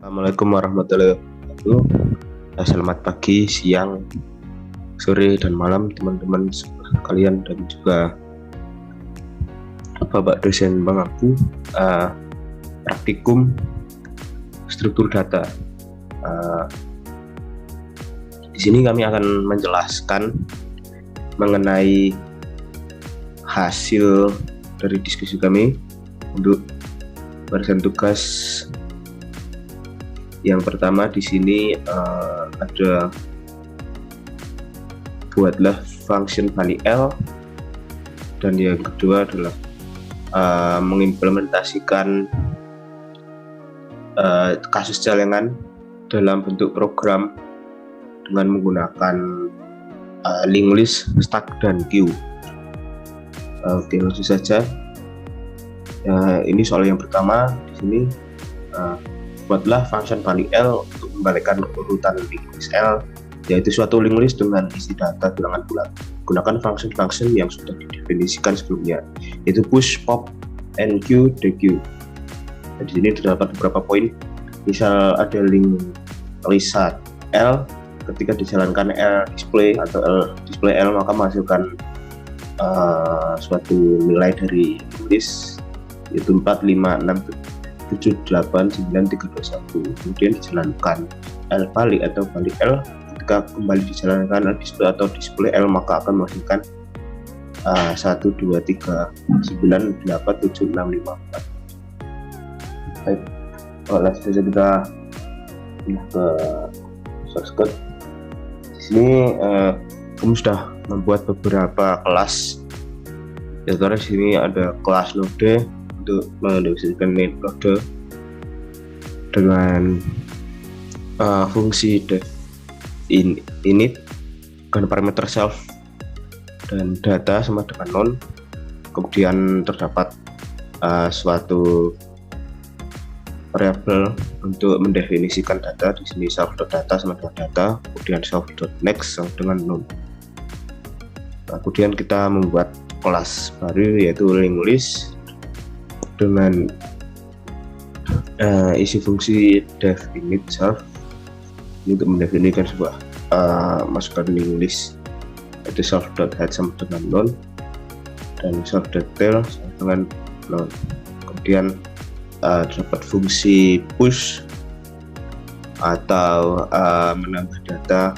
Assalamualaikum warahmatullahi wabarakatuh. Selamat pagi, siang, sore, dan malam teman-teman kalian dan juga Bapak dosen Bang Abu, praktikum struktur data. Di sini kami akan menjelaskan mengenai hasil dari diskusi kami untuk barisan tugas. Yang pertama di sini ada buatlah function Bali L, dan yang kedua adalah mengimplementasikan kasus celengan dalam bentuk program dengan menggunakan linked list, stack, dan queue. Oke, langsung saja. Ini soal yang pertama di sini. Buatlah function Bali L untuk membalikan urutan linked list L, yaitu suatu linked list dengan isi data bilangan bulat. Gunakan function yang sudah didefinisikan sebelumnya, yaitu push, pop, enqueue, dequeue. Di sini terdapat beberapa poin. Misal ada linked list L, ketika dijalankan L display atau L display L, maka menghasilkan suatu nilai dari linked list, yaitu 4, 5, 6, 7, 8, 9, 3, 2, 1. Kemudian dijalankan L balik atau balik L. Ketika kembali dijalankan L display atau display L, maka akan menghasilkan 1, 2, 3, 9, 8, 7, 6, 5, 4. Baik, langsung saja kita ke source code. Di sini kami sudah membuat beberapa kelas. Di sini ada kelas node untuk mendefinisikan node dengan fungsi def init dengan parameter self dan data sama dengan non. Kemudian terdapat suatu variabel untuk mendefinisikan data. Di sini self.data sama dengan data, kemudian self.next sama dengan non. Kemudian kita membuat kelas baru yaitu linked list dengan isi fungsi def init self ini untuk mendefinisikan sebuah masukan linked list, yaitu self.head sama dengan non dan self.tail sama dengan non. Kemudian terdapat fungsi push atau menambah data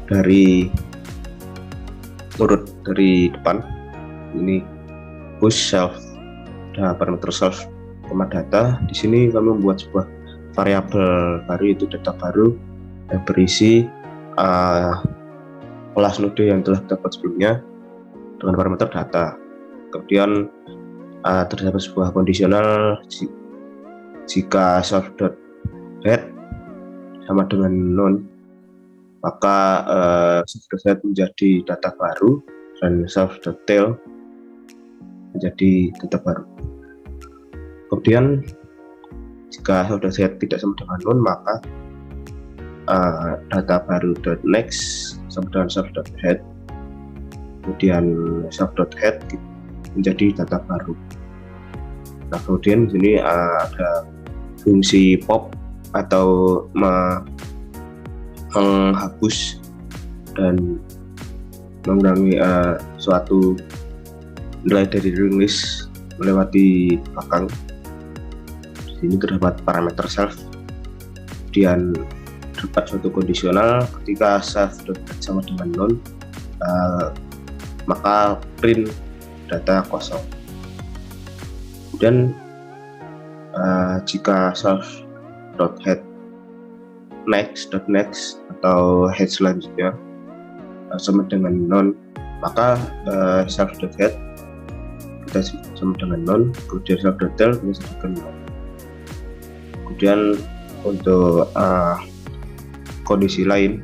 dari urut dari depan. Ini push self, parameter self, data. Di sini kami membuat sebuah variabel baru, itu data baru yang berisi kelas node yang telah dapat sebelumnya dengan parameter data. Kemudian terdapat sebuah kondisional jika self.head sama dengan non, maka self.head menjadi data baru dan self.tail menjadi data baru. Kemudian jika self.head tidak sama dengan non, maka data baru .next sama dengan self.head, kemudian self.head menjadi data baru. Nah, kemudian di sini ada fungsi pop atau menghapus dan mengurangi suatu nilai dari linked list melewati belakang. Di sini terdapat parameter self, kemudian terdapat suatu kondisional ketika self.head sama dengan non, maka print data kosong. Kemudian jika self.head next atau head selanjutnya sama dengan non, maka self.head kita sama dengan non, kemudian self.tail kita sama dengan non. Kemudian untuk kondisi lain,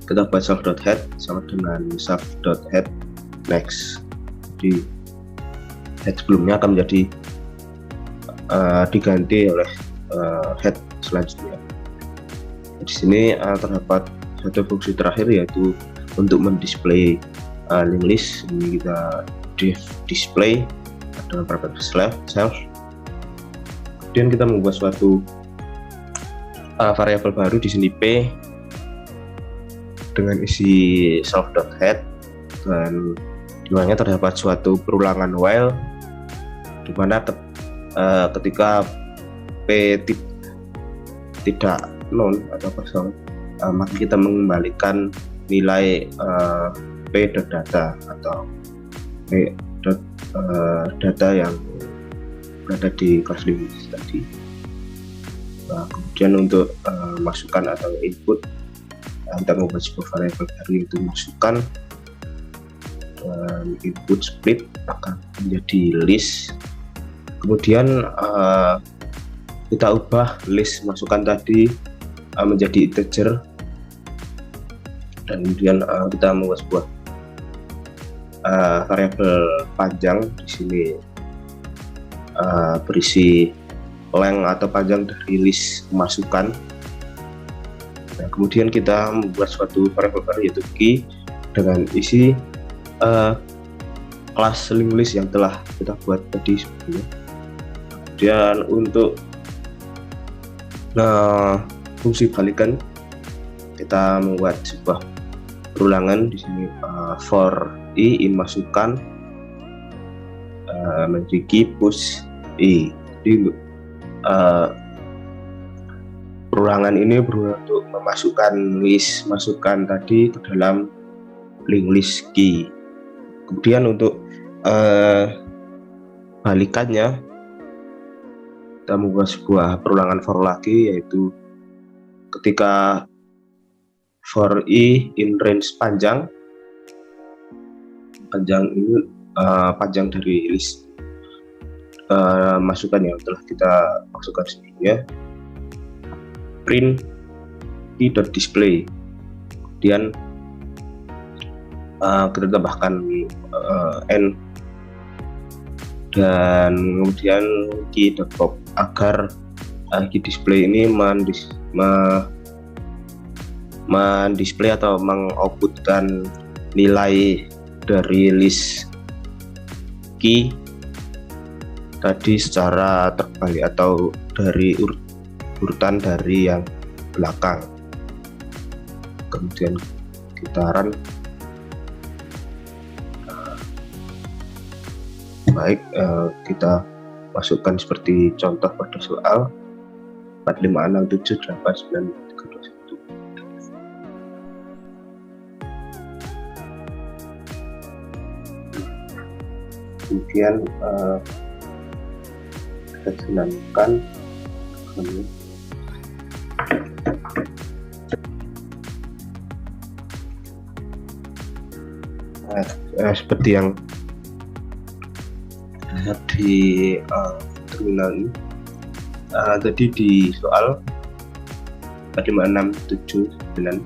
kita buat self.head sama dengan self.head next. Di head sebelumnya akan menjadi diganti oleh head selanjutnya. Di sini terdapat satu fungsi terakhir, yaitu untuk mendisplay linked list. Ini kita display dengan parameter self, Kemudian kita membuat suatu variabel baru di sini P dengan isi self.head, dan di mana terdapat suatu perulangan while di mana ketika P tidak nol atau kosong, maka kita mengembalikan nilai P.data atau P.data yang berada di kelas linguis tadi. Kemudian untuk masukan atau input, kita membuat sebuah variabel baru yaitu masukan, input split akan menjadi list. Kemudian kita ubah list masukan tadi menjadi integer, dan kemudian kita membuat sebuah variabel panjang di sini berisi length atau panjang dari list masukan. Nah, kemudian kita membuat suatu variabel baru yaitu key dengan isi kelas linked list yang telah kita buat tadi sebelumnya. Kemudian untuk fungsi balikan, kita membuat sebuah perulangan di sini for i in masukan menjadi key push i. Jadi perulangan ini berulang untuk memasukkan list masukan tadi ke dalam linked list key. Kemudian untuk balikannya, kita membuat sebuah perulangan for lagi, yaitu ketika for i in range panjang ini panjang dari list masukan yang telah kita masukkan sebelumnya, print key.display. Kemudian kita tambahkan n, dan kemudian key.pop agar key display ini mendisplay atau mengoutputkan nilai dari list key tadi secara terbalik atau dari urutan dari yang belakang. Kemudian kita run. Baik, kita masukkan seperti contoh pada soal 456789321. Kemudian kita senangkan seperti yang lihat di terminal ini. Tadi di soal 45679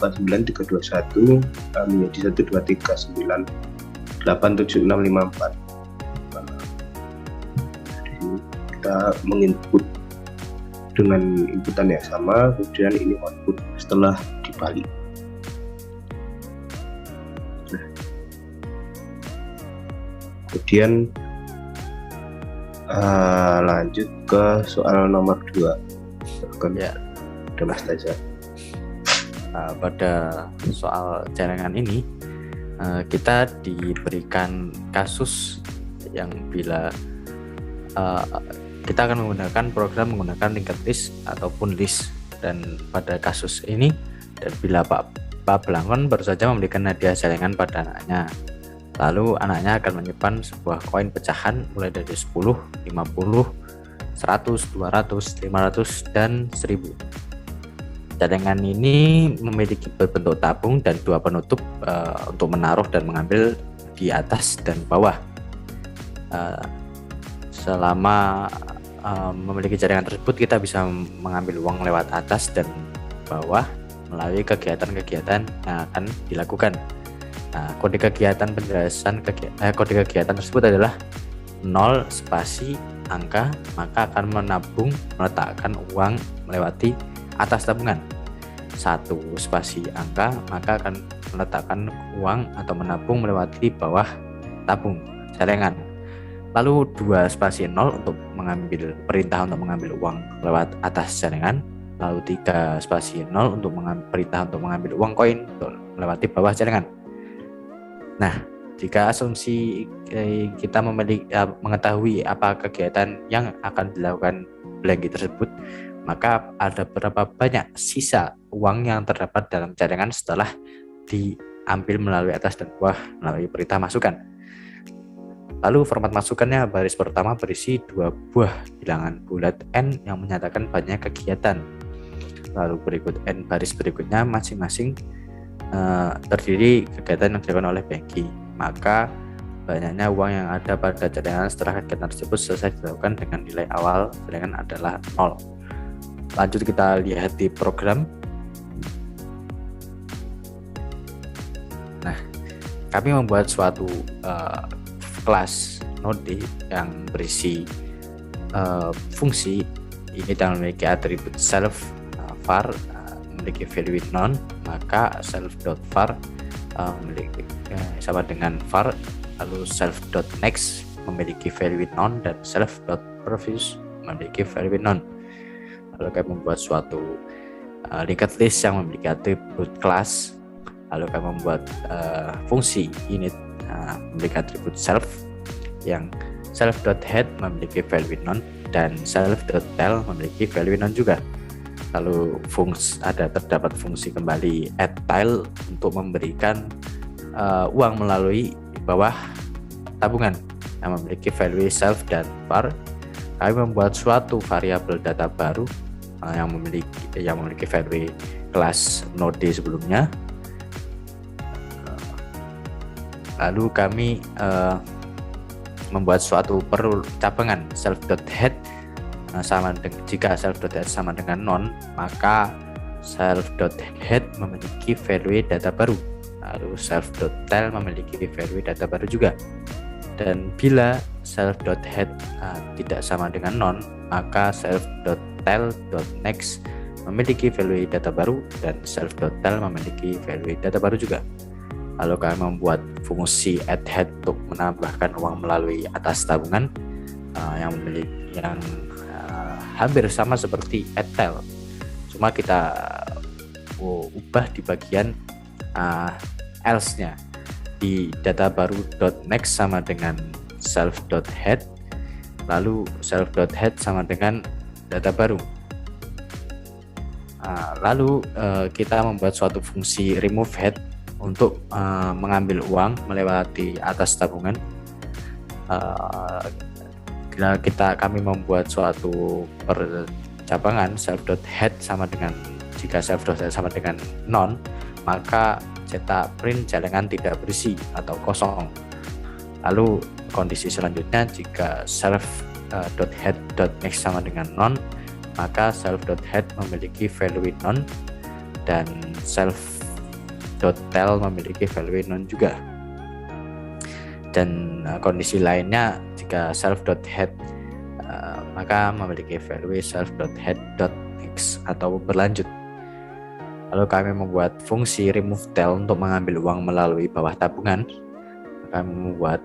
89321 menjadi 1239 87654. Kita menginput dengan inputan yang sama, kemudian ini output setelah dibalik. Kemudian lanjut ke soal nomor 2. Ya, Mas Taza. Pada soal jaringan ini kita diberikan kasus yang bila kita akan menggunakan program menggunakan linked list ataupun list, dan pada kasus ini dan bila Pak Belangkon baru saja memberikan hadiah jaringan pada anaknya, lalu anaknya akan menyimpan sebuah koin pecahan mulai dari 10, 50, 100, 200, 500, dan 1000. Jaringan ini memiliki berbentuk tabung dan 2 penutup untuk menaruh dan mengambil di atas dan bawah. Selama memiliki jaringan tersebut, kita bisa mengambil uang lewat atas dan bawah melalui kegiatan-kegiatan yang akan dilakukan. Nah, kode kegiatan tersebut adalah 0 spasi angka, maka akan meletakkan uang melewati atas tabungan. 1 spasi angka, maka akan meletakkan uang atau menabung melewati bawah tabung jaringan. lalu 2 spasi 0 untuk mengambil perintah untuk mengambil uang lewat atas jaringan, lalu 3 spasi 0 untuk perintah untuk mengambil uang koin untuk melewati bawah jaringan. Nah, jika asumsi kita mengetahui apa kegiatan yang akan dilakukan blanky tersebut, maka ada berapa banyak sisa uang yang terdapat dalam jaringan setelah diambil melalui atas dan bawah melalui perintah masukkan. Lalu format masukannya, baris pertama berisi 2 buah bilangan bulat N yang menyatakan banyak kegiatan. Lalu berikut N baris berikutnya masing-masing terdiri kegiatan yang dilakukan oleh blanky. Maka banyaknya uang yang ada pada jaringan setelah kegiatan tersebut selesai dilakukan dengan nilai awal jaringan adalah 0. Lanjut kita lihat di program. Nah, kami membuat suatu kelas Node yang berisi fungsi ini dan memiliki atribut self, var memiliki value none, maka self.var memiliki sama dengan var, lalu self.next memiliki value none dan self.previous memiliki value none. Lalu kami membuat suatu linked list yang memiliki atribut class, lalu kami membuat fungsi init memiliki atribut self yang self.head memiliki value none dan self.tail memiliki value none juga. Lalu terdapat fungsi kembali add tile untuk memberikan uang melalui bawah tabungan yang memiliki value self dan var. Kami membuat suatu variabel data baru yang memiliki value kelas Node sebelumnya. Lalu kami membuat suatu percabangan self.head jika self.head sama dengan none, maka self.head memiliki value data baru, lalu self.tail memiliki value data baru juga. Dan bila self.head tidak sama dengan none, maka self.tail.next memiliki value data baru dan self.tail memiliki value data baru juga. Lalu kami membuat fungsi add head untuk menambahkan uang melalui atas tabungan yang hampir sama seperti add tail, cuma kita ubah di bagian else-nya. Di data baru .next sama dengan self.head, lalu self.head sama dengan data baru. Lalu kita membuat suatu fungsi remove head untuk mengambil uang melewati atas tabungan. Kami membuat suatu percabangan self.head sama dengan, jika self.head sama dengan none, maka cetak print jaringan tidak berisi atau kosong. Lalu kondisi selanjutnya, jika self.head.next sama dengan none, maka self.head memiliki value none dan self.tail memiliki value none juga. Dan kondisi lainnya, jika self.head maka memiliki value self.head.next atau berlanjut. Lalu kami membuat fungsi remove tail untuk mengambil uang melalui bawah tabungan. Kami membuat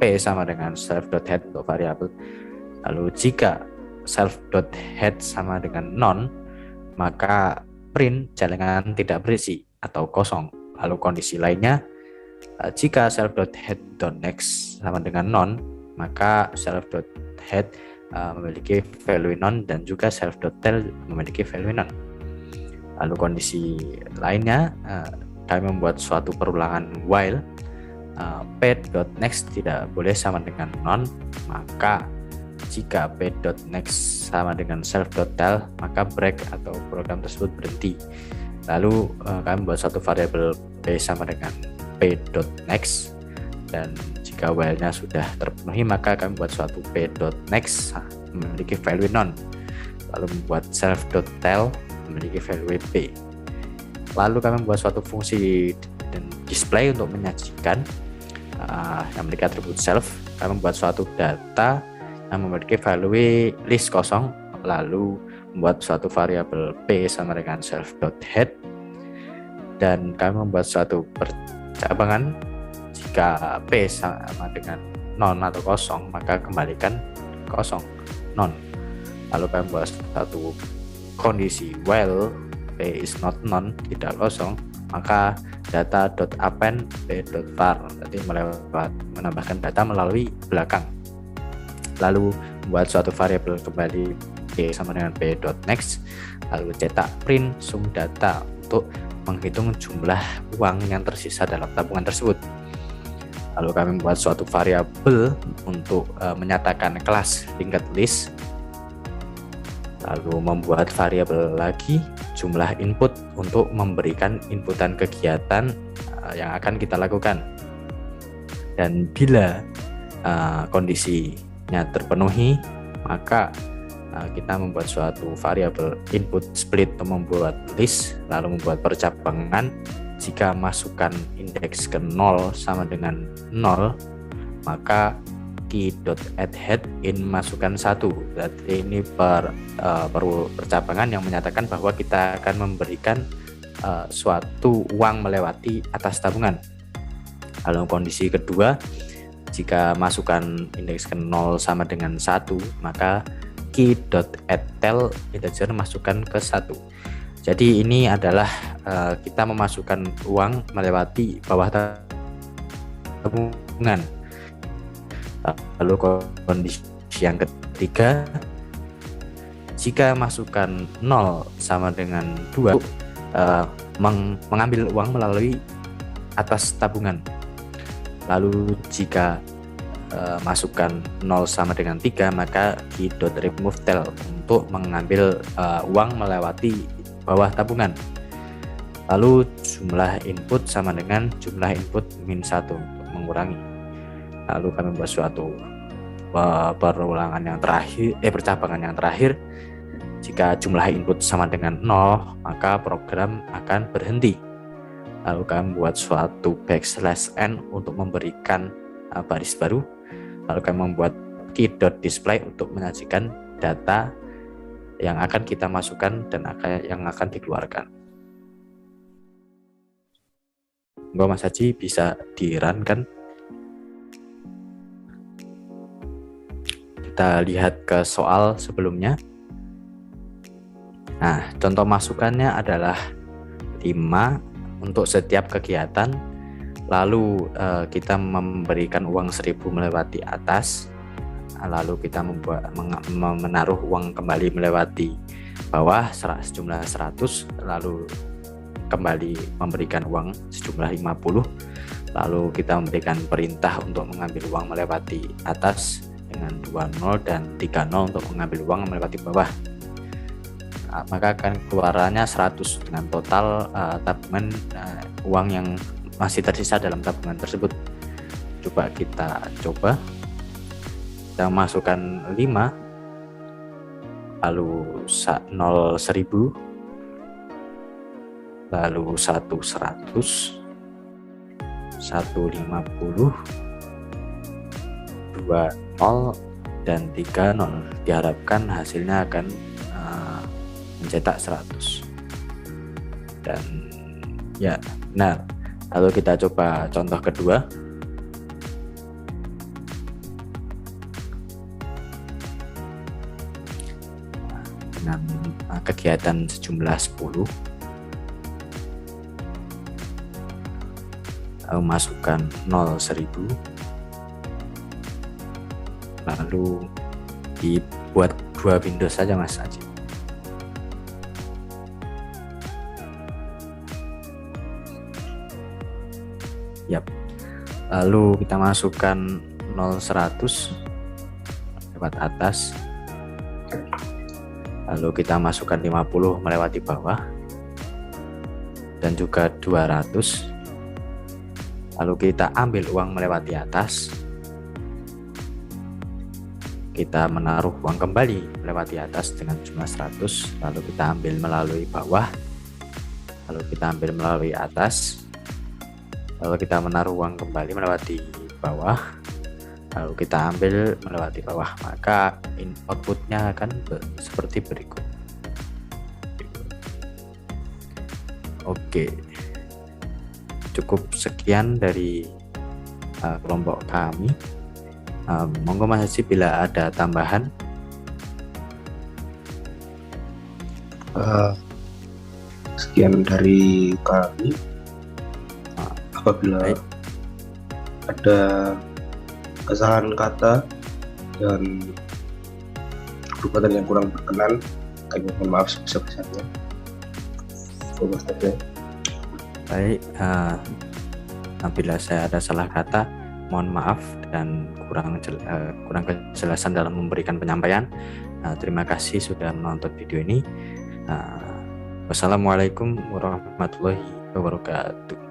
p sama dengan self.head untuk variabel. Lalu jika self.head sama dengan none, maka print jaringan tidak berisi atau kosong. Lalu kondisi lainnya, jika self.head.next sama dengan none, maka self.head memiliki value none dan juga self.tail memiliki value none. Lalu kondisi lainnya, kami membuat suatu perulangan while p.next tidak boleh sama dengan none, maka jika p.next sama dengan self.tail, maka break atau program tersebut berhenti. Lalu kami membuat suatu variabel p sama dengan p.next, dan jika while-nya sudah terpenuhi, maka kami membuat suatu p.next memiliki value none. Lalu membuat self.tail memiliki value p. Lalu kami membuat suatu fungsi dan display untuk menyajikan yang memiliki atribut self. Kami membuat suatu data yang memiliki value list kosong, lalu membuat suatu variabel p sama dengan self.head, dan kami membuat suatu percabangan jika p sama dengan non atau kosong, maka kembalikan kosong, non. Lalu kami buat satu kondisi while p is not non, tidak kosong, maka data.append p.var, jadi menambahkan data melalui belakang. Lalu membuat suatu variabel kembali p sama dengan p.next, lalu cetak print sum data untuk menghitung jumlah uang yang tersisa dalam tabungan tersebut. Lalu kami membuat suatu variabel untuk menyatakan kelas linked list, lalu membuat variabel lagi jumlah input untuk memberikan inputan kegiatan yang akan kita lakukan. Dan bila kondisinya terpenuhi, maka kita membuat suatu variabel input split untuk membuat list, lalu membuat percabangan. Jika masukan indeks ke 0 sama dengan 0, maka key.addHead in masukan 1. Jadi ini percabangan yang menyatakan bahwa kita akan memberikan suatu uang melewati atas tabungan. Lalu kondisi kedua, jika masukan indeks ke 0 sama dengan 1, maka key.addTel integer masukkan ke 1. Jadi ini adalah kita memasukkan uang melewati bawah tabungan. Lalu kondisi yang ketiga, jika masukan 0 sama dengan 2, mengambil uang melalui atas tabungan. Lalu jika masukan 0 sama dengan 3, maka key.removeTel untuk mengambil uang melewati bawah tabungan. Lalu jumlah input sama dengan jumlah input min 1 untuk mengurangi. Lalu kami membuat suatu perulangan yang terakhir, percabangan yang terakhir. Jika jumlah input sama dengan 0, maka program akan berhenti. Lalu kami membuat suatu \n untuk memberikan baris baru. Lalu kami membuat key.display untuk menyajikan data yang akan kita masukkan dan yang akan dikeluarkan. Mas Haji bisa di-run kan? Kita lihat ke soal sebelumnya. Nah, contoh masukannya adalah 5 untuk setiap kegiatan. Lalu kita memberikan uang 1.000 melewati atas. Lalu kita menaruh uang kembali melewati bawah sejumlah 100. Lalu kembali memberikan uang sejumlah 50. Lalu kita memberikan perintah untuk mengambil uang melewati atas dengan 20 dan 30 untuk mengambil uang melewati bawah. Maka akan keluarannya 100 dengan total tabungan uang yang masih tersisa dalam tabungan tersebut. Coba kita coba. Kita masukkan 5, lalu 0 1.000, lalu 1 100, 1 50, 2 0 dan 3 0. Diharapkan hasilnya akan mencetak 100. Dan ya benar. Lalu kita coba contoh kedua. Dengan kegiatan sejumlah 10. Lalu masukkan 0 1.000. Lalu dibuat 2 window saja Mas Haji. Yap. Lalu kita masukkan 0 100 lewat atas. Lalu kita masukkan 50 melewati bawah. Dan juga 200. Lalu kita ambil uang melewati atas. Kita menaruh uang kembali melewati atas dengan jumlah 100. Lalu kita ambil melalui bawah. Lalu kita ambil melalui atas. Lalu kita menaruh uang kembali melewati bawah. Lalu kita ambil melewati bawah. Maka outputnya akan seperti berikut. Oke. Cukup sekian dari kelompok kami. Monggo Mas Haji bila ada tambahan. Sekian dari kami. Apabila Baik. ada kesalahan kata dan perbuatan yang kurang berkenan, kami mohon maaf sebesar-besarnya. Baik, apabila saya ada salah kata, mohon maaf dan kurang kejelasan dalam memberikan penyampaian. Terima kasih sudah menonton video ini. Wassalamualaikum warahmatullahi wabarakatuh.